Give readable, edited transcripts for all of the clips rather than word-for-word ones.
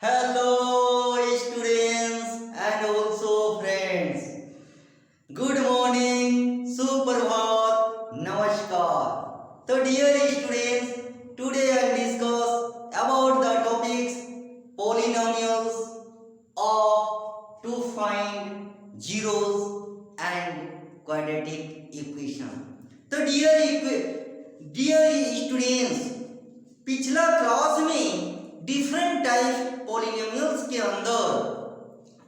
Hello students and also friends. Good morning, Suprabhat, Namaskar. So dear students, today I will discuss about the topics polynomials of to find zeros and quadratic equation. तो dear students, पिछला class में different type polynomials के अंदर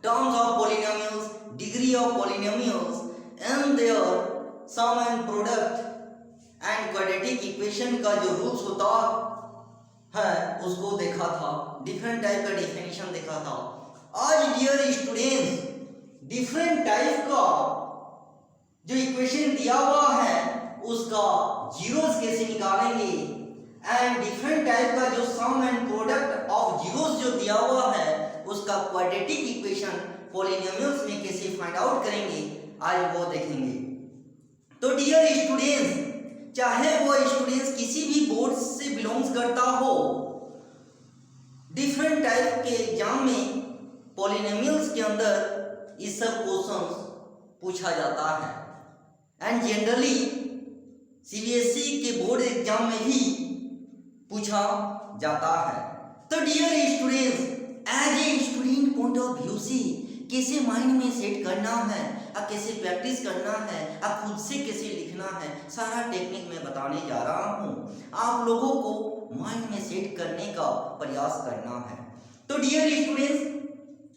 terms of polynomials, degree of polynomials and their sum and product and quadratic equation का जो rules होता है उसको देखा था, डिफरेंट टाइप का डेफिनेशन देखा था। आज डियर स्टूडेंट्स डिफरेंट टाइप का जो इक्वेशन दिया हुआ है उसका जीरोस कैसे निकालेंगे एंड डिफरेंट टाइप का जो सम एंड प्रोडक्ट ऑफ जीरोस जो दिया हुआ है उसका क्वाड्रेटिक इक्वेशन पॉलिनोमियल्स में कैसे फाइंड आउट करेंगे, आज वो देखेंगे। तो डियर स्टूडेंट्स, चाहे वो स्टूडेंट्स किसी भी बोर्ड से बिलोंग्स करता हो, डिफरेंट टाइप के एग्जाम में पॉलिनोमियल्स के अंदर इस सब क्वेश्चंस पूछा जाता है एंड जनरली सीबीएसई के बोर्ड एग्जाम में भी पूछा जाता है। तो dear students, as a student point of view से कैसे माइंड में सेट करना है और कैसे प्रैक्टिस करना है और खुद से कैसे लिखना है, सारा टेक्निक मैं बताने जा रहा हूँ। आप लोगों को माइंड में सेट करने का प्रयास करना है। तो डियर स्टूडेंट्स,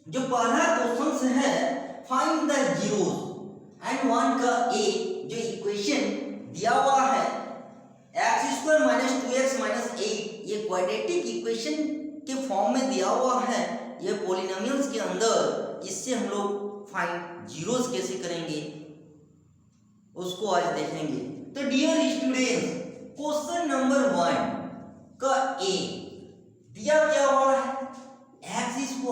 जो पहला क्वेश्चन है find the zeros and one का ए जो इक्वेशन दिया हुआ है x² - 2x - 8, ये क्वाड्रेटिक इक्वेशन के फॉर्म में दिया हुआ है, ये पॉलिनोमियल्स के अंदर। इससे हम लोग फाइंड जीरोस कैसे करेंगे उसको आज देखेंगे। तो डियर स्टूडेंट्स, क्वेश्चन नंबर 1 का ए दिया क्या हुआ है x² -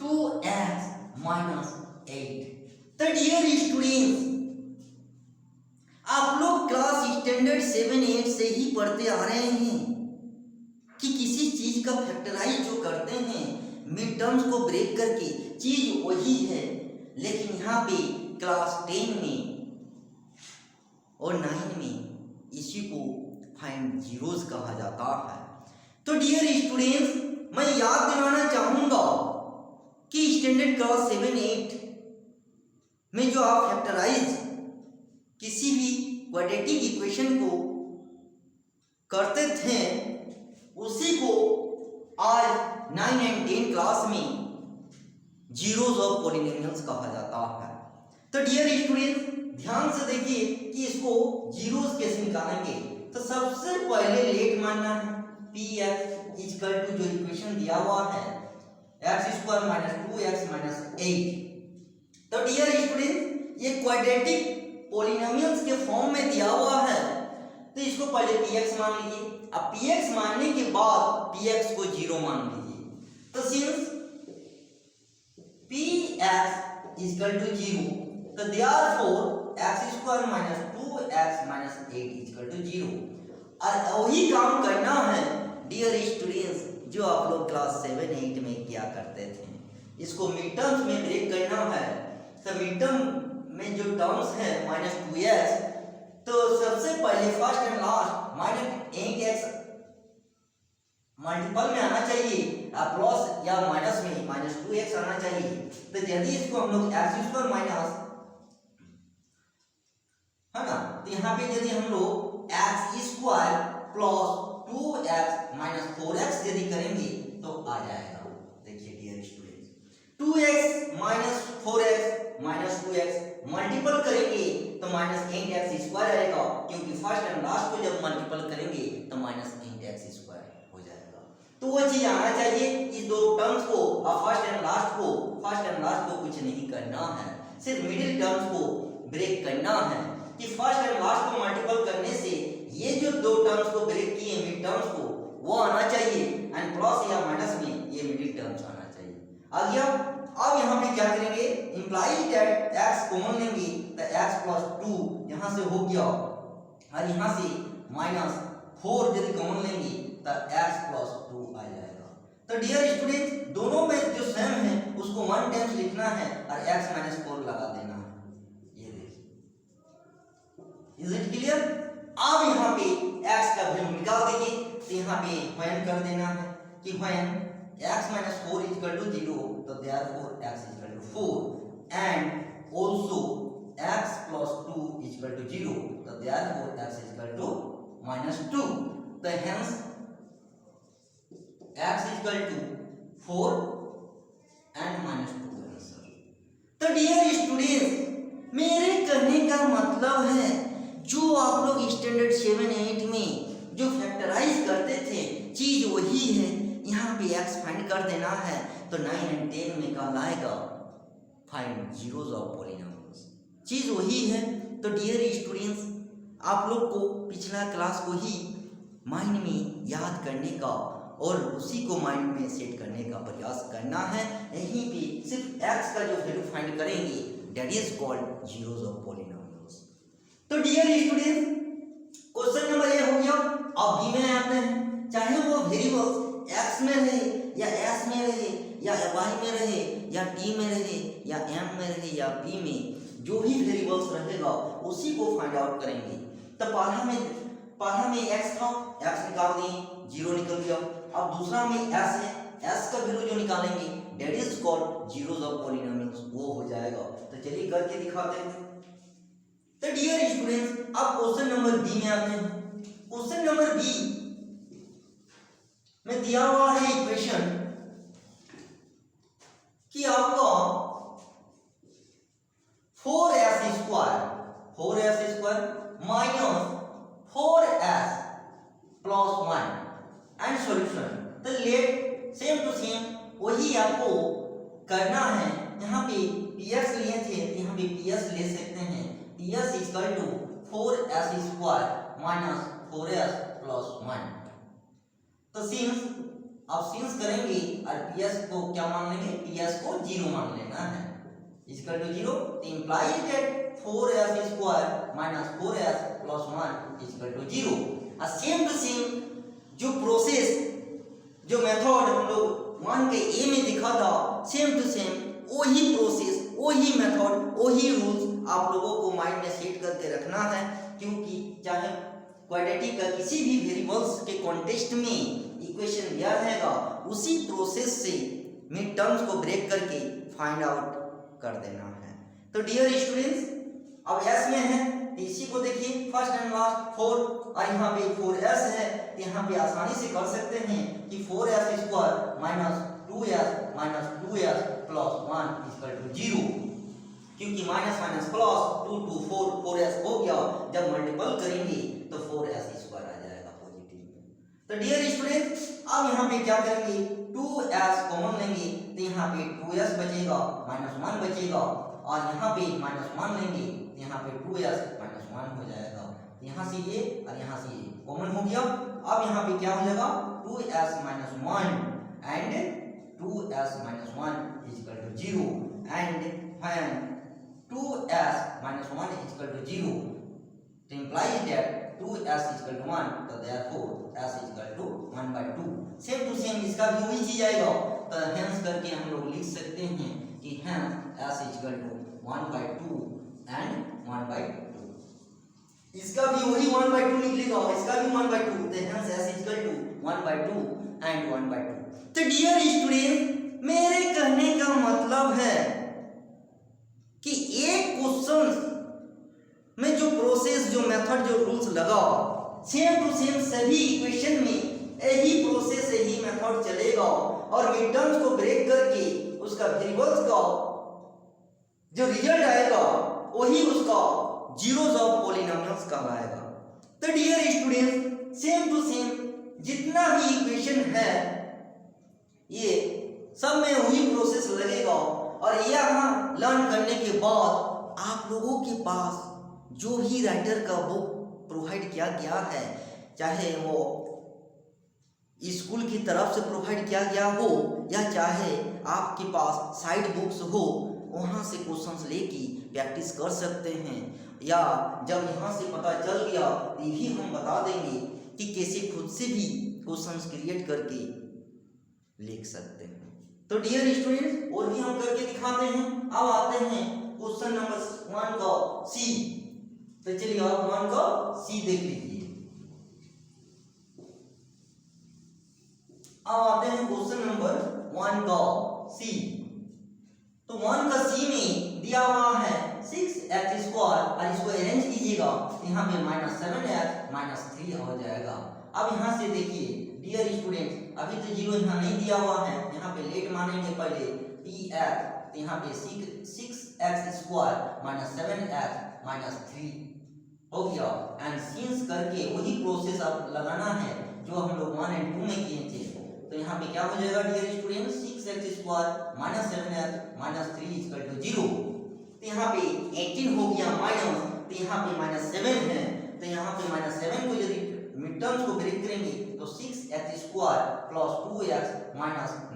2x - 8। तो डियर स्टूडेंट्स, आप लोग क्लास स्टैंडर्ड 7-8 से ही पढ़ते आ रहे हैं कि किसी चीज का फैक्टराइज जो करते हैं मिड टर्म्स को ब्रेक करके, चीज वही है, लेकिन यहाँ पे क्लास 10 में और 9 में इसी को फाइंड जीरोस कहा जाता है। तो डियर स्टूडेंट्स, मैं याद दिलाना चाहूंगा कि स्टैंडर्ड क्लास 7-8 में जो आप फैक्टराइज किसी भी क्वाड्रेटिक इक्वेशन को करते थे उसी को आज 9 एंड 10 क्लास में जीरोस ऑफ पॉलिनोमियल्स कहा जाता है। तो डियर स्टूडेंट्स, ध्यान से देखिए कि इसको जीरोस कैसे निकालेंगे। तो सबसे पहले लेट मानना है px इक्वल टू जो इक्वेशन दिया हुआ है x² - 2x - 8। तो डियर स्टूडेंट्स, ये क्वाड्रेटिक पॉलिनोमियल्स के फॉर्म में दिया हुआ है, तो इसको पहले px मान लीजिए। अब px मानने के बाद px को 0 मान लीजिए। तो सिंस px इक्वल टू 0, तो therefore x² - 2x - 8 equal to 0। और वही काम करना है डियर स्टूडेंट्स जो आप लोग क्लास 7-8 में क्या करते थे, इसको मिड टर्म्स में ब्रेक करना है। तो मिड टर्म में जो टर्म्स है -2x, तो सबसे पहले first and last -8x multiple में आना चाहिए, प्लस या माइनस में -2x आना चाहिए। तो यदि इसको हम लोग x² माइनस है ना, तो यहाँ पे यदि हम लोग x² प्लस 2x - 4x यदि करेंगे तो आ जाएगा। देखिए dear students, 2x - 4x - 2x multiple करेंगे तो -8x² आएगा, क्योंकि फर्स्ट एंड लास्ट को जब मल्टीपल करेंगे तो -8x² हो जाएगा। तो वो चीज आना चाहिए। इस दो टर्म्स को और फर्स्ट एंड लास्ट को कुछ नहीं करना है, सिर्फ मिडिल टर्म्स को ब्रेक करना है कि फर्स्ट एंड लास्ट को मल्टीपल करने से ये जो दो टर्म्स को ब्रेक किए मिड टर्म्स को, वो आना चाहिए एंड प्लस या माइनस में ये मिडिल टर्म्स आना चाहिए। आ गया। अब यहाँ पे क्या करेंगे, इंप्लाइज दैट x कॉमन लेंगे तो x + 2 यहाँ से हो गया, और यहाँ से -4 यदि कॉमन लेंगे तो x + 2 आ जाएगा। तो डियर स्टूडेंट्स दोनों में जो सेम है उसको 1 टाइम्स लिखना है और x माइनस 4 लगा देना है। ये देखिए, इज इट क्लियर? अब यहाँ पे x का वैल्यू निकाल देंगे तो यहाँ पे when कर देना है कि when x minus 4 is equal to 0, तो therefore x is equal to 4 and also x plus 2 is equal to 0, तो therefore x is equal to minus 2, तो hence x is equal to 4 and minus 2 answer. तो dear students मेरे कहने का मतलब है जो आप लोग स्टैंडर्ड 7-8 में जो फैक्टराइज करते थे चीज वही है, यहाँ पे x फाइंड कर देना है तो 9 और 10 में कहलाएगा फाइंड जीरोस ऑफ पॉलिनोमियल्स, चीज वही है। तो डियर स्टूडेंट्स आप लोग को पिछला क्लास को ही माइंड में याद करने का और उसी को माइंड में सेट करने का प्रयास करना है। यहीं पे सिर्फ x का जो वैल्यू फाइंड करेंगे that is called zeros of polynomials. तो dear students question number A हो गया। अब बी में आते हैं, चाहे वो वेरिएबल्स x में रहे या s में रहे या y में रहे या t में रहे या m में रहे या p में, जो भी वेरिएबल्स रहेगा उसी को फाइंड आउट करेंगे। तो पहला में x था, x निकाल दिए, 0 निकल गया। अब दूसरा में s है, s का वैल्यू जो निकालेंगे that is called zeros of polynomials, वो हो जाएगा। तो चलिए करके दिखाते हैं। तो डियर स्टूडेंट्स अब क्वेश्चन नंबर बी में आते हैं। क्वेश्चन नंबर बी में दिया हुआ है इक्वेशन कि आपका 4s square minus 4s plus 1 and solution. तो लेट सेम टू सेम वही आपको करना है। यहाँ पे px लिए थे तो यहाँ पे ps ले सकते हैं। ps equal to 4s square minus 4s plus 1। तो सिंस करेंगे और ps को क्या मान लेंगे, ps को 0 मान लेना है, इक्वल टू 0। तो implies that 4s square minus 4s plus 1 equal to 0। और सेम टू सेम जो प्रोसेस जो मेथड हम लोग 1 के ए में दिखा था, सेम टू सेम वही प्रोसेस वही मेथड वही रूल्स आप लोगों को माइंड में सेट करके रखना है, क्योंकि चाहे क्वाड्रेटिक का किसी भी वेरिएबल्स के कॉन्टेक्स्ट में इक्वेशन दिया रहेगा उसी प्रोसेस से मिड टर्म्स को ब्रेक करके फाइंड आउट कर देना है। तो डियर स्टूडेंट्स अब s में है तो इसी को देखिए फर्स्ट एंड लास्ट 4 और यहाँ पे 4s है तो यहाँ पे आसानी से कर सकते हैं कि 4s square minus 2s plus 1 equal to 0, क्योंकि minus minus plus 2 to 4s हो गया, जब मल्टीपल करेंगे तो 4s स्क्वायर आ जाएगा पॉजिटिव। तो डियर स्टूडेंट अब यहाँ पे क्या करेंगे, 2s कॉमन लेंगे तो यहाँ पे 2s बचेगा, माइनस 1 बचेगा, और यहाँ पे माइनस 1 लेंगे तो यहाँ पे 2s माइनस 1 हो जाएगा। यहाँ से ये और यहाँ से ये कॉमन हो गया। अब यहाँ पे क्या हो जाएगा, 2s minus 1 and 2s minus 1 is equal to 0 and when 2s minus 1 is equal to 0, it implies that 2s is equal to 1, so therefore s is equal to 1 by 2। Same to same इसका भी वही चीज आएगा, तो hence करके हम लोग लिख सकते हैं कि hence s is equal to 1 by 2 and 1 by 2। इसका भी वही 1 by 2 निकलेगा, इसका भी 1 by 2, तो hence s is equal to 1 by 2 and 1 by 2। तो डियर स्टूडेंट मेरे कहने का मतलब है कि एक क्वेश्चन में जो प्रोसेस जो मेथड जो रूल्स लगा सेम टू सेम सभी इक्वेशन में यही प्रोसेस यही मेथड चलेगा, और मिड टर्म्स को ब्रेक करके उसका वेरिएबल्स का जो रिजल्ट आएगा वही उसका जीरोस ऑफ पॉलिनोमियल्स कहलाएगा। तो dear student same to same जितना भी इक्वेशन है ये सब में वही प्रोसेस लगेगा, और यहाँ लर्न करने के बाद आप लोगों के पास जो भी राइटर का बुक प्रोवाइड किया गया है, चाहे वो स्कूल की तरफ से प्रोवाइड किया गया हो या चाहे आपके पास साइड बुक्स हो, वहाँ से क्वेश्चंस लेके प्रैक्टिस कर सकते हैं, या जब यहाँ से पता चल गया तो भी हम बता देंगे कि कैसे खुद से भी क्वेश्चंस क्रिएट करके लिख सकते हैं। तो डियर स्टूडेंट्स और भी हम करके दिखाते हैं। अब आते हैं क्वेश्चन नंबर 1 का सी। तो चलिए आप 1 का सी देख लीजिए। अब आते हैं क्वेश्चन नंबर 1 का सी। तो 1 का सी में दिया हुआ है 6x² और इसको अरेंज कीजिएगा तो यहाँ पे -7x - 3 हो जाएगा। अब यहाँ से देखिए डियर स्टूडेंट, अभी तो जीरो यहाँ नहीं दिया हुआ है, यहाँ पे लेट मानेंगे पहले px, तो यहाँ पे 6x² - 7x - 3 हो गया। एंड सिंस करके वही प्रोसेस अब लगाना है जो हम लोग 1 और 2 में किए थे। तो यहाँ पे क्या हो जाएगा डियर स्टूडेंट, 6x² - 7x - 3 = 0। तो यहाँ पे 18 हो गया माइनस, तो यहाँ पे -7 है, तो यहाँ पे -7 को यदि मिड टर्म्स को ब्रेक करेंगे तो 6x² + 2x -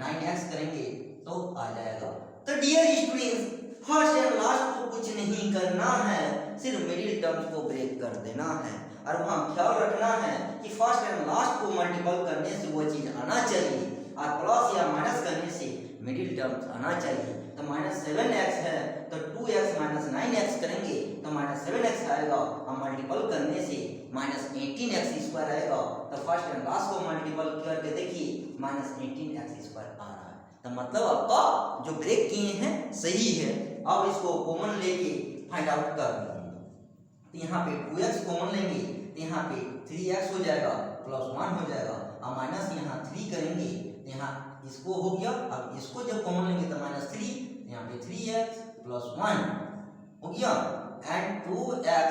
9x करेंगे तो आ जाएगा। तो dear students first and last को कुछ नहीं करना है, सिर्फ मिडिल टर्म्स को ब्रेक कर देना है। और वहाँ ख्याल रखना है कि फर्स्ट एंड लास्ट को मल्टीपल करने से वो चीज आना चाहिए और प्लस या माइनस करने से मिडिल टर्म्स आना चाहिए। तो -7x है तो 2x - 9x करेंगे तो -7x आएगा और मल्टीपल करने से -18x² आएगा। तो फर्स्ट एंड लास्ट को मल्टीपल करके देखिए -18x² आ रहा है। तो मतलब आपका जो ब्रेक किए हैं सही है। अब इसको कॉमन लेके फाइंड आउट कर लेंगे। तो यहाँ पे 2x कॉमन लेंगे तो यहाँ पे 3x हो जाएगा +1 हो जाएगा और माइनस यहाँ 3 करेंगे तो यहाँ इसको हो गया। अब इसको जब कॉमन लेंगे तो -3, यहाँ पे 3x + 1 हो गया and 2x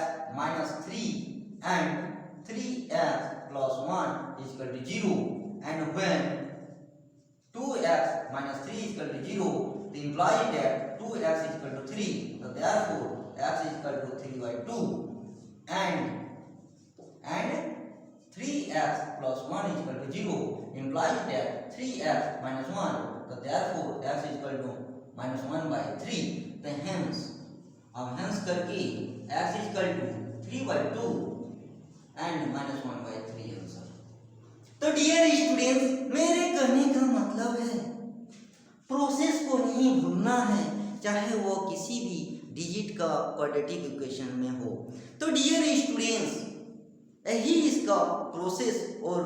- 3 and 3x + 1 = 0 and when 2x - 3 = 0 तो implies that 2x = 3, so therefore x = 3/2 and 3x + 1 = 0 implies that 3x - 1, so therefore x = -1/3। तो hence अब hence करके x = 3/2 and -1/3 आंसर। तो डियर स्टूडेंट्स मेरे कहने का मतलब है प्रोसेस को नहीं भूलना है, चाहे वो किसी भी डिजिट का क्वाड्रेटिक इक्वेशन में हो। तो डियर स्टूडेंट्स यही इसका प्रोसेस और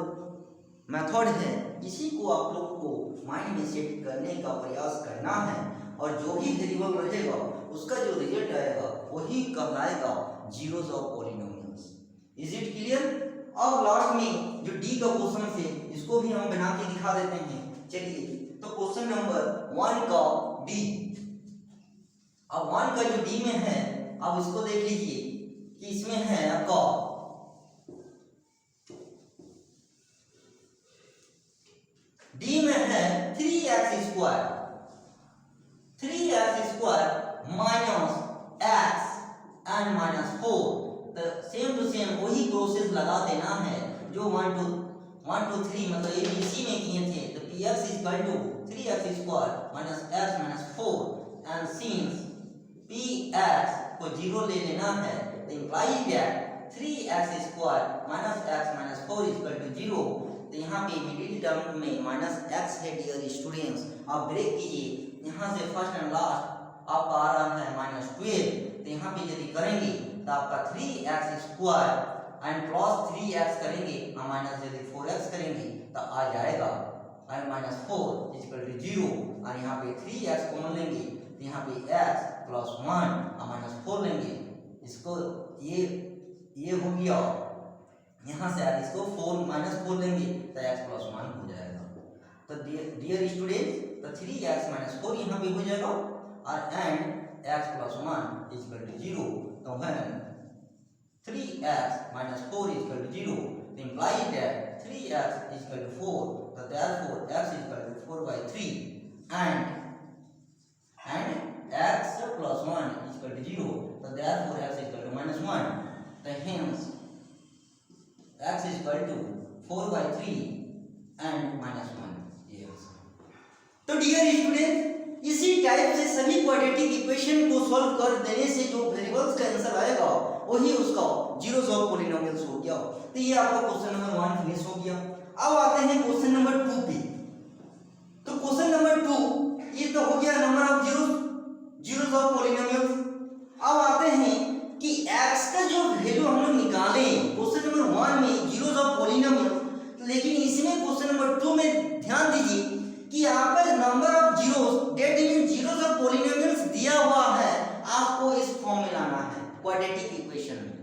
मेथड है, इसी को आप लोग को माइंड में सेट करने का प्रयास करना है और जो भी वेरिएबल रहेगा उसका जो रिजल्ट आएगा वही कहलाएगा zeros of polynomials. Is it clear? अब लास्ट में जो डी का क्वेश्चन है इसको भी हम बना के दिखा देते हैं। चलिए तो क्वेश्चन नंबर 1 का डी। अब 1 का जो डी में है अब इसको देख लीजिए कि इसमें है आपका डी में है 3x² माइनस x एंड -4। तो सेम टू सेम वही प्रोसेस लगा देना है जो 1 2 3 मतलब ABC में किए थे। तो px = 3x² - x - 4 and since px को 0 ले लेना है तो implies that 3x² - x - 4 = 0। तो यहाँ पे मिडिल टर्म में -x है डियर स्टूडेंट्स। आप ब्रेक कीजिए, यहाँ से फर्स्ट एंड लास्ट आपका आ रहा है -12। तो यहाँ पे यदि करेंगे तो आपका 3x² एंड +3x करेंगे और माइनस यदि 4x करेंगे तो आ जाएगा और -4 = 0 और यहाँ पे 3x कॉमन लेंगे तो यहाँ पे x + 1 और -4 लेंगे। इसको ये हो गया, यहाँ से आप इसको -4 लेंगे तो x + 1 हो जाएगा। तो डियर स्टूडेंट तो 3x - 4 यहाँ पे हो जाएगा और एंड x + 1 = 0। तो when 3x - 4 = 0 implies that 3x = 4, so therefore x = 4/3 and x + 1 = 0, so therefore x = -1। तो hence x = 4/3 and -1। yes। तो डियर स्टूडेंट इसी टाइप से सभी क्वाड्रेटिक इक्वेशन को सॉल्व कर देने से जो वेरिएबल्स का आंसर आएगा वही उसका जीरोस ऑफ पॉलिनोमियल्स हो गया। तो ये आपका क्वेश्चन नंबर 1 फिनिश हो गया। अब आते हैं क्वेश्चन नंबर 2 पे। ये तो हो गया number of zeros of polynomials. अब आते हैं कि x का जो वैल्यू हम लोग निकाले क्वेश्चन नंबर 1 में जीरोस ऑफ पॉलिनोमियल्स, लेकिन इसमें क्वेश्चन नंबर 2 में ध्यान दीजिए कि यहाँ पर number of zeros that mean zeros of polynomials दिया हुआ है, आपको इस फॉर्म में लाना है क्वाड्रेटिक इक्वेशन में।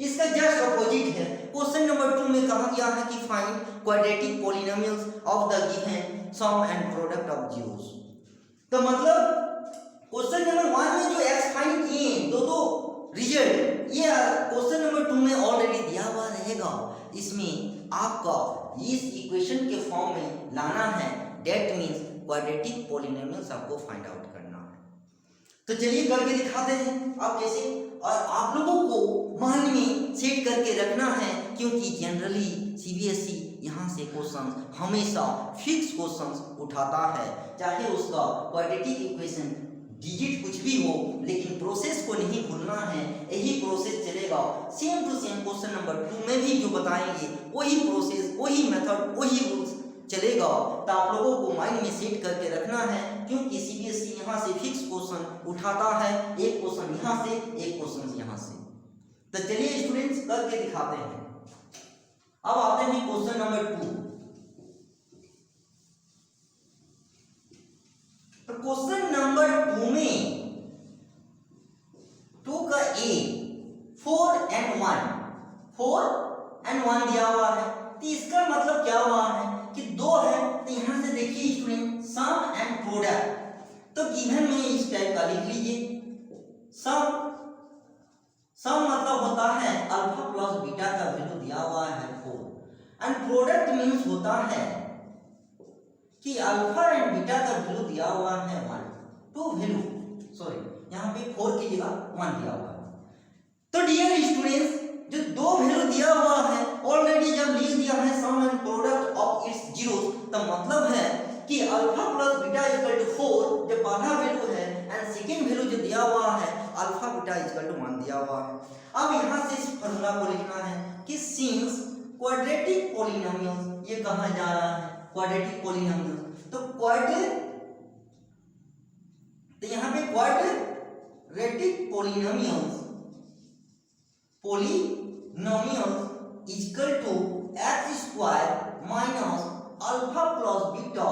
इसका जस्ट अपोजिट है, क्वेश्चन नंबर 2 में कहा गया है कि find quadratic polynomials of the given sum and product of zeros. तो मतलब क्वेश्चन नंबर 1 में जो x फाइंड किए दो रिजल्ट, ये क्वेश्चन नंबर 2 में ऑलरेडी दिया हुआ रहेगा। इसमें आपका इस इक्वेशन के फॉर्म में लाना है, डेट मींस क्वाड्रेटिक पॉलिनोमियल्स आपको फाइंड आउट करना है। तो चलिए करके दिखाते हैं आप कैसे, और आप लोगों को माइंड में सेट करके रखना है, क्योंकि जनरली सीबीएसई यहाँ से क्वेश्चन हमेशा फिक्स क्वेश्चन उठाता है, चाहे उसका क्वाड्रेटिक इक्वेशन डिजिट कुछ भी हो, लेकिन प्रोसेस को नहीं भूलना है। यही प्रोसेस चलेगा same to same question number 2 में भी जो बताएंगे वही प्रोसेस, वही मेथड, वही रूल्स चलेगा। तो आप लोगों को माइंड में सेट करके रखना है, क्योंकि सीबीएसई यहाँ से फिक्स क्वेश्चन उठाता है, एक क्वेश्चन यहाँ से, एक क्वेश्चन यहाँ से। तो चलिए स्टूडेंट्स करके दिखाते हैं। अब आते हैं क्वेश्चन नंबर 2। तो क्वेश्चन नंबर 2 में 2 का ए 4 and 1 दिया हुआ है। तो इसका मतलब क्या हुआ है कि 2 है, तो यहां से देखिए स्टूडेंट सम एंड प्रोडक्ट, तो गिवन में इस टाइप का लिख लीजिए। सम मतलब होता है अल्फा प्लस बीटा का वैल्यू दिया हुआ है 4, एंड प्रोडक्ट मींस होता है कि अल्फा एंड बीटा का वैल्यू दिया हुआ है 1, तो वैल्यू यहाँ पे 4 की जगह 1 दिया हुआ है। तो डियर स्टूडेंट्स, जो 2 वैल्यू दिया हुआ है ऑलरेडी जब लिख दिया है sum and product of its zeros, तो मतलब है कि alpha plus beta equal to 4 जो पहला वैल्यू है, एंड सेकंड वैल्यू जो दिया हुआ है अल्फा बीटा इक्वल टू 1 दिया हुआ है। अब यहाँ से इस फार्मूला को लिखना है कि सिंस क्वाड्रेटिक पॉलिनोमियल्स, ये कहा जा रहा है क्वाड्रेटिक पॉलिनोमियल्स, तो यहाँ पे quadratic polynomials equal to x square minus alpha plus beta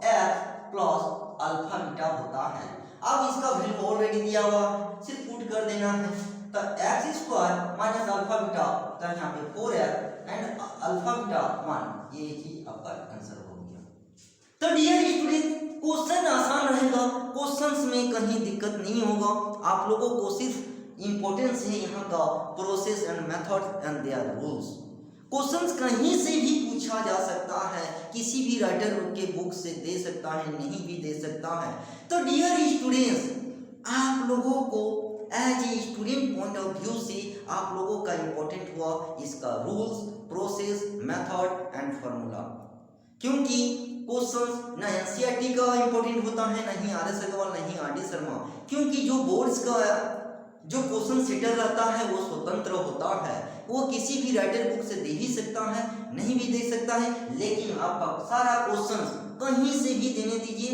x plus alpha beta होता है। अब इसका वैल्यू ऑलरेडी दिया हुआ, सिर्फ पुट कर देना है। तो x square minus alpha beta, तो यहाँ पे 4x एंड अल्फा बीटा 1, ये चीज आपका आंसर हो गया। तो डियर स्टूडेंट, क्वेश्चन आसान रहेगा, क्वेश्चंस में कहीं दिक्कत नहीं होगा। आप लोगों को सिर्फ इंपॉर्टेंस है यहाँ का process and method and their rules. Questions कहीं से भी पूछा जा सकता है, किसी भी राइटर के बुक से दे सकता है, नहीं भी दे सकता है। तो डियर स्टूडेंट्स, आप लोगों को as a student point of view से आप लोगों का इंपॉर्टेंट हुआ इसका rules, process, method and formula, क्योंकि क्वेश्चंस ना एनसीईआरटी का इंपॉर्टेंट होता है, नहीं आर.एस. अग्रवाल, नहीं आर.डी. शर्मा, क्योंकि जो बोर्ड्स का जो क्वेश्चन सेटर रहता है वो स्वतंत्र होता है, वो किसी भी राइटर बुक से दे ही सकता है, नहीं भी दे सकता है, लेकिन आपका सारा क्वेश्चन कहीं से भी देने दीजिए,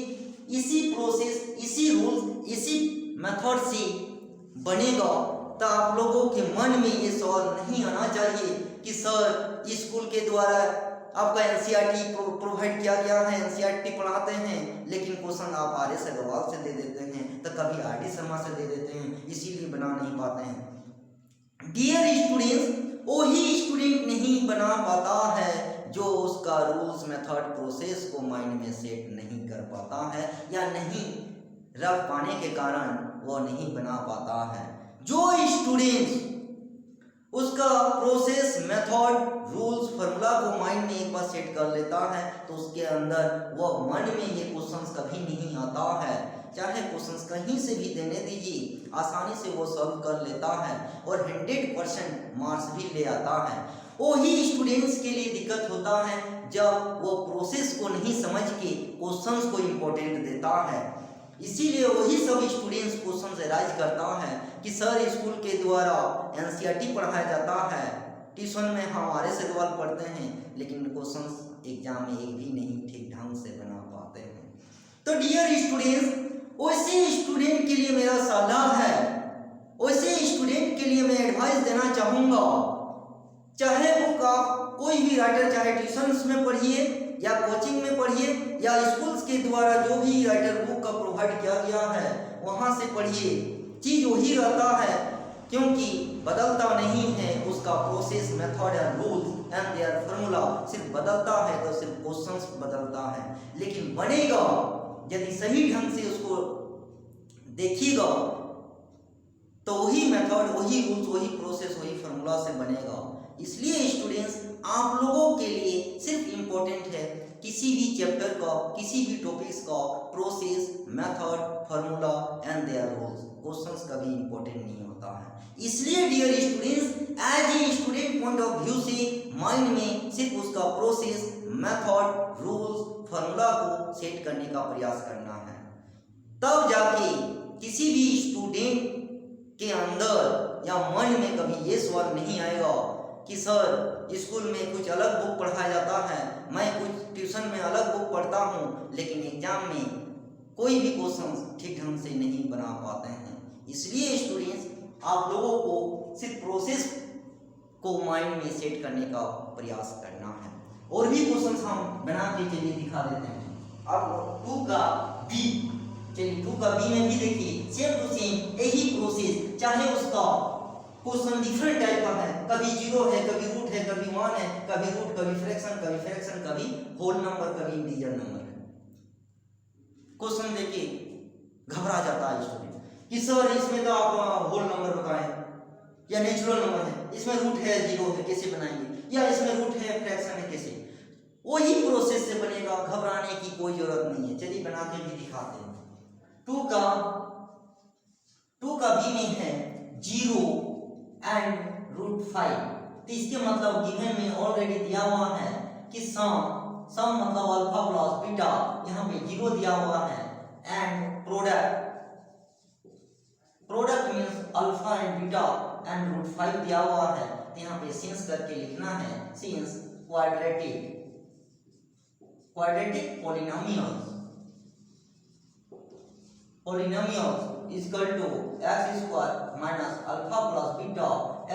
इसी प्रोसेस, इसी रूल्स, इसी मेथड से बनेगा। तो आप लोगों के मन में ये सवाल नहीं आना चाहिए कि सर स्कूल के द्वारा आपका एनसीईआरटी प्रोवाइड किया गया है, एनसीईआरटी पढ़ाते हैं, लेकिन क्वेश्चन आप आर.एस. अग्रवाल से दे देते हैं, तो कभी आर.डी. शर्मा से दे देते हैं, इसीलिए बना नहीं पाते हैं। डियर स्टूडेंट्स, वही स्टूडेंट नहीं बना पाता है जो उसका रूल्स, मेथड, प्रोसेस को माइंड में सेट नहीं कर पाता है, या नहीं रख पाने के कारण वो नहीं बना पाता है। जो स्टूडेंट उसका प्रोसेस, मेथड, रूल्स, फार्मूला को माइंड में एक बार सेट कर लेता है, तो उसके अंदर वो मन में ये क्वेश्चंस कभी नहीं आता है। चाहे क्वेश्चंस कहीं से भी देने दीजिए, आसानी से वो सॉल्व कर लेता है और 100% मार्क्स भी ले आता है। वही स्टूडेंट्स के लिए दिक्कत होता है जब वो प्रोसेस को नहीं समझ के क्वेश्चंस को इम्पोर्टेंट देता है। इसीलिए वही सब स्टूडेंट्स क्वेश्चन राइज करता है कि सर स्कूल के द्वारा एनसीईआरटी पढ़ाया जाता है, ट्यूशन में हम आर.एस. अग्रवाल पढ़ते हैं, लेकिन क्वेश्चंस एग्जाम में एक भी नहीं ठीक ढंग से बना पाते हैं। तो डियर स्टूडेंट्स, वैसे स्टूडेंट के लिए मेरा सलाह है, वैसे स्टूडेंट के लिए मैं एडवाइस देना चाहूँगा, चाहे बुक आप कोई भी राइटर, चाहे ट्यूशन्स में पढ़िए या कोचिंग में पढ़िए या स्कूल्स के द्वारा जो भी राइटर बुक का प्रोवाइड किया गया है वहाँ से पढ़िए, चीज़ वही रहता है, क्योंकि बदलता नहीं है उसका process, method and rules and their formula सिर्फ बदलता है तो सिर्फ क्वेश्चंस बदलता है, लेकिन बनेगा यदि सही ढंग से उसको देखिएगा तो वही मेथड, वही रूल्स, वही प्रोसेस, वही फार्मूला से बनेगा। इसलिए स्टूडेंट्स आप लोगों के लिए सिर्फ इम्पोर्टेंट है किसी भी चैप्टर का, किसी भी टॉपिक्स का process, method, formula and their rules, questions कभी इम्पोर्टेंट नहीं होता है। इसलिए dear students, as a student point of view से माइंड में सिर्फ उसका प्रोसेस, मेथड, रूल्स, फार्मूला को सेट करने का प्रयास करना है, तब जाके किसी भी स्टूडेंट के अंदर या मन में कभी ये सवाल नहीं आएगा कि सर स्कूल में कुछ अलग बुक पढ़ाया जाता है, मैं कुछ ट्यूशन में अलग बुक पढ़ता हूँ, लेकिन एग्जाम में कोई भी क्वेश्चन ठीक ढंग से नहीं बना पाते हैं। इसलिए स्टूडेंट्स आप लोगों को सिर्फ प्रोसेस को माइंड में सेट करने का प्रयास करना है। और भी क्वेश्चन हम बना के चलिए दिखा देते हैं। अब 2 का बी, चलिए 2 का बी में भी देखिए सेम टू सेम यही प्रोसेस, चाहे उसका क्वेश्चन डिफरेंट टाइप का है, कभी 0 है, कभी रूट है, कभी 1 है, कभी रूट, कभी फ्रैक्शन, कभी होल नंबर, कभी इंटीजर नंबर है। क्वेश्चन देखिए घबरा जाता है स्टूडेंट कि सर इसमें तो आप होल नंबर बताएं या नेचुरल नंबर है, इसमें रूट है, 0 है, कैसे बनाएंगे, या इसमें रूट है, फ्रैक्शन है, कैसे। वही प्रोसेस से बनेगा, घबराने की कोई जरूरत नहीं है। चलिए बना के भी दिखाते हैं। 2 का बी में है 0 एंड रूट 5, तो इसके मतलब गिवन में ऑलरेडी दिया हुआ है कि सम मतलब अल्फा प्लस बीटा, यहाँ पे 0 दिया हुआ है, and product means alpha and beta and root 5 दिया हुआ है, तो यहाँ पे सिंस करके लिखना है, since quadratic polynomials is equal to x square minus alpha plus beta x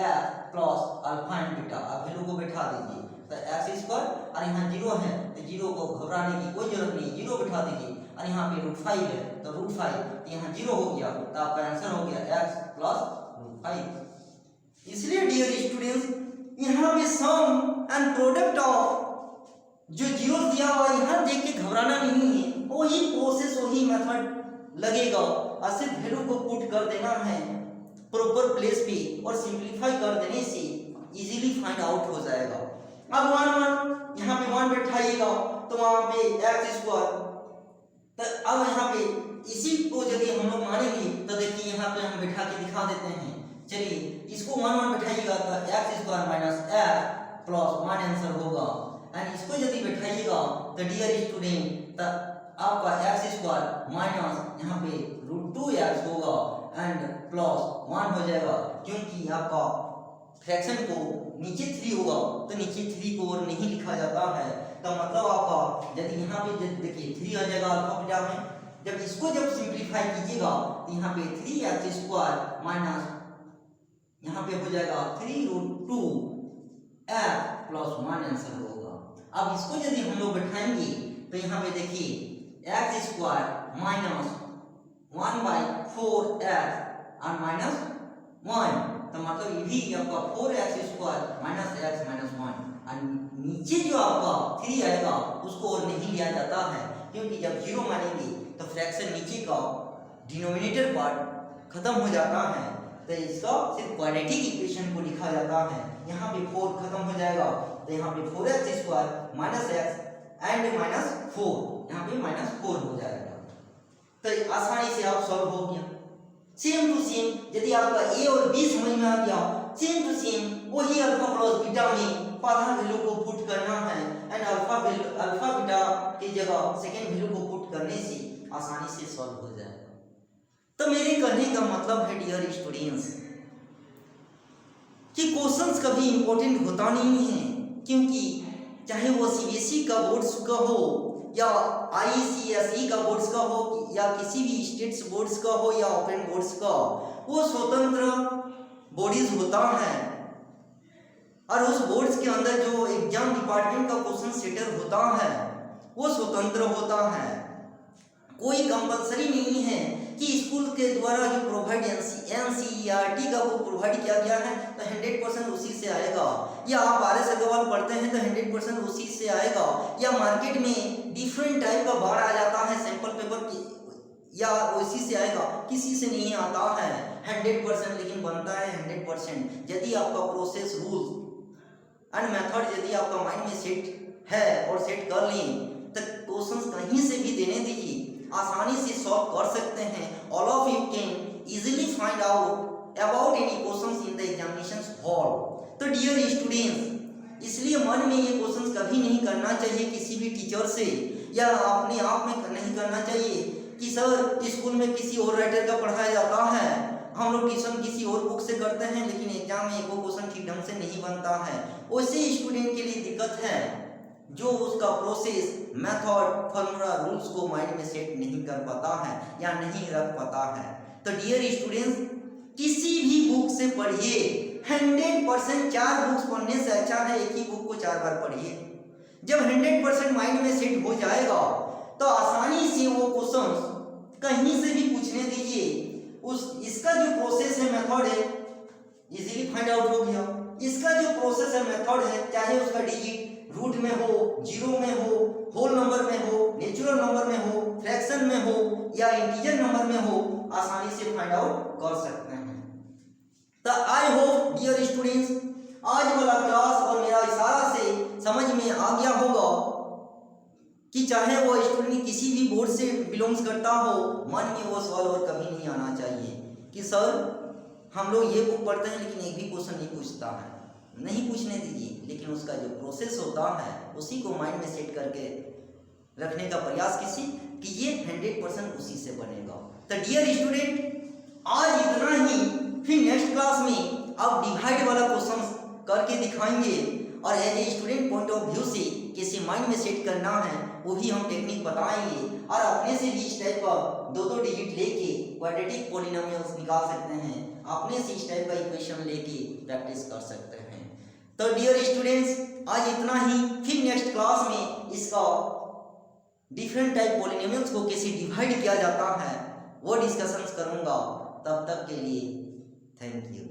plus alpha and beta। अब वैल्यू को बैठा दीजिए, तो x स्क्वायर और यहाँ 0 है तो 0 को घबराने की कोई जरूरत नहीं, 0 बैठा दीजिए, और यहाँ पे रूट 5 है तो रूट 5, तो यहाँ 0 हो गया, तो आपका आंसर हो गया x प्लस रूट 5। इसलिए डियर स्टूडेंट्स यहाँ पे सम एंड प्रोडक्ट ऑफ जो 0 दिया हुआ यहाँ देख के घबराना नहीं है, वही प्रोसेस, वही मेथड लगेगा, और सिर्फ वैल्यू को पुट कर देना है प्रॉपर प्लेस पे और सिंपलीफाई कर देने से इजीली फाइंड आउट हो जाएगा। अब 1 यहाँ पे 1 बैठाइएगा तो वहाँ पे x स्क्वायर, तो अब यहाँ पे इसी को यदि हम लोग मानेंगे तो देखिए यहाँ पे हम बैठा के दिखा देते हैं। चलिए इसको 1 बैठाइएगा तो x square minus x plus 1 answer होगा, एंड इसको यदि बैठाइएगा तो डियर स्टूडेंट आपका x स्क्वायर माइनस यहाँ पे रूट 2x होगा एंड प्लस 1 हो जाएगा, क्योंकि आपका फ्रैक्शन को नीचे 3 होगा तो नीचे 3 को और नहीं लिखा जाता है, तो मतलब आपका यदि यहाँ पे देखिए 3 आ जाएगा अल्फा बीटा में, जब इसको जब सिंपलीफाई कीजिएगा तो यहाँ पे 3x स्क्वायर माइनस यहाँ पे हो जाएगा 3 रूट 2x प्लस 1 आंसर होगा। अब इसको यदि हम लोग बैठाएंगे तो यहाँ पे देखिए x स्क्वायर माइनस 1/4x और माइनस 1, तो मतलब ये भी आपका 4x square minus x minus 1, और नीचे जो आपका 3 आएगा उसको और नहीं लिया जाता है, क्योंकि जब 0 मानेंगे तो फ्रैक्शन नीचे का डिनोमिनेटर पार्ट खत्म हो जाता है, तो इसका सिर्फ क्वाड्रेटिक इक्वेशन को लिखा जाता है। यहाँ पे 4 खत्म हो जाएगा तो यहाँ पे 4x square minus x and minus 4, यहाँ पे माइनस 4 हो जाएगा, तो आसानी से आप सॉल्व हो गया। सेम टू सेम यदि आपका a और b समझ में आ गया, सेम टू सेम वही अल्फा प्लस बीटा में पहला वैल्यू को पुट करना है, एंड अल्फा बीटा की जगह सेकेंड वैल्यू को पुट करने से आसानी से सॉल्व हो जाएगा। तो मेरे कहने का मतलब है डियर स्टूडेंट्स कि क्वेश्चंस कभी इंपॉर्टेंट होता नहीं है, क्योंकि चाहे वो सीबीएसई का बोर्ड्स का हो या ICSE का बोर्ड्स का हो या किसी भी स्टेट्स बोर्ड्स का हो या ओपन बोर्ड्स का, वो स्वतंत्र बॉडीज होता है और उस बोर्ड्स के अंदर जो एग्जाम डिपार्टमेंट का क्वेश्चन सेटर होता है वो स्वतंत्र होता है। कोई कंपलसरी नहीं है कि स्कूल के द्वारा जो प्रोवाइड NCERT का वो प्रोवाइड किया गया है तो 100% उसी से आएगा, या आप RS अग्रवाल पढ़ते हैं तो 100% उसी से आएगा, या मार्केट में डिफरेंट टाइप का बार आ जाता है सैंपल पेपर की या उसी से आएगा, किसी से नहीं आता है 100%, लेकिन बनता है 100% यदि आपका प्रोसेस रूल एंड मेथड यदि आपका माइंड में सेट है और सेट कर लिए तो क्वेश्चंस कहीं से भी देने दीजिए, आसानी से सॉल्व कर सकते हैं। All of you can easily find out about any questions in the examination hall. तो डियर स्टूडेंट्स, इसलिए मन में ये क्वेश्चंस कभी नहीं करना चाहिए किसी भी टीचर से या अपने आप में नहीं करना चाहिए कि सर स्कूल में किसी और राइटर का पढ़ाया जाता है, हम लोग ट्यूशन किसी और बुक से करते हैं, लेकिन एग्जाम में एक क्वेश्चन ठीक ढंग से नहीं बनता है। वैसे स्टूडेंट के लिए दिक्कत है जो उसका प्रोसेस मेथड फॉर्मूला रूल्स को माइंड में सेट नहीं कर पाता है या नहीं रख पाता है। तो डियर स्टूडेंट्स, किसी भी बुक से पढ़िए, 100% 4 बुक्स पढ़ने से अच्छा है एक ही बुक को 4 बार पढ़िए। जब 100% माइंड में सेट हो जाएगा तो आसानी से वो क्वेश्चन कहीं से भी पूछने दीजिए, इसका जो प्रोसेस है मेथड है इजीली फाइंड आउट हो गया। इसका जो प्रोसेस है मेथड है, चाहे उसका डिजिट रूट में हो, जीरो में हो, होल नंबर में हो, नेचुरल नंबर में हो, फ्रैक्शन में हो या इंटीजर नंबर में हो, आसानी से फाइंड आउट कर सकते हैं। तो आई होप डियर स्टूडेंट्स आज वाला क्लास और मेरा इशारा से समझ में आ गया होगा कि चाहे वो स्टूडेंट किसी भी बोर्ड से बिलोंग्स करता हो, मन में वो सवाल और कभी नहीं आना चाहिए कि सर हम लोग ये बुक पढ़ते हैं लेकिन एक भी क्वेश्चन नहीं पूछता है। नहीं पूछने दीजिए, लेकिन उसका जो प्रोसेस होता है उसी को माइंड में सेट करके रखने का प्रयास कीजिए कि ये 100% उसी से बनेगा। तो डियर स्टूडेंट आज इतना ही, फिर नेक्स्ट क्लास में आप डिवाइड वाला क्वेश्चन करके दिखाएंगे और as a student point of view से कैसे माइंड में सेट करना है वो भी हम टेक्निक बताएंगे और अपने से भी इस टाइप का 2-2 डिजिट लेके क्वाड्रेटिक पॉलिनोमियल्स निकाल सकते हैं, अपने से इस टाइप का इक्वेशन लेके प्रैक्टिस कर सकते हैं। तो डियर स्टूडेंट्स आज इतना ही, फिर नेक्स्ट क्लास में इसका डिफरेंट टाइप पॉलिनोमियल्स को कैसे डिवाइड किया जाता है वो डिस्कशंस करूंगा। तब तक के लिए थैंक यू।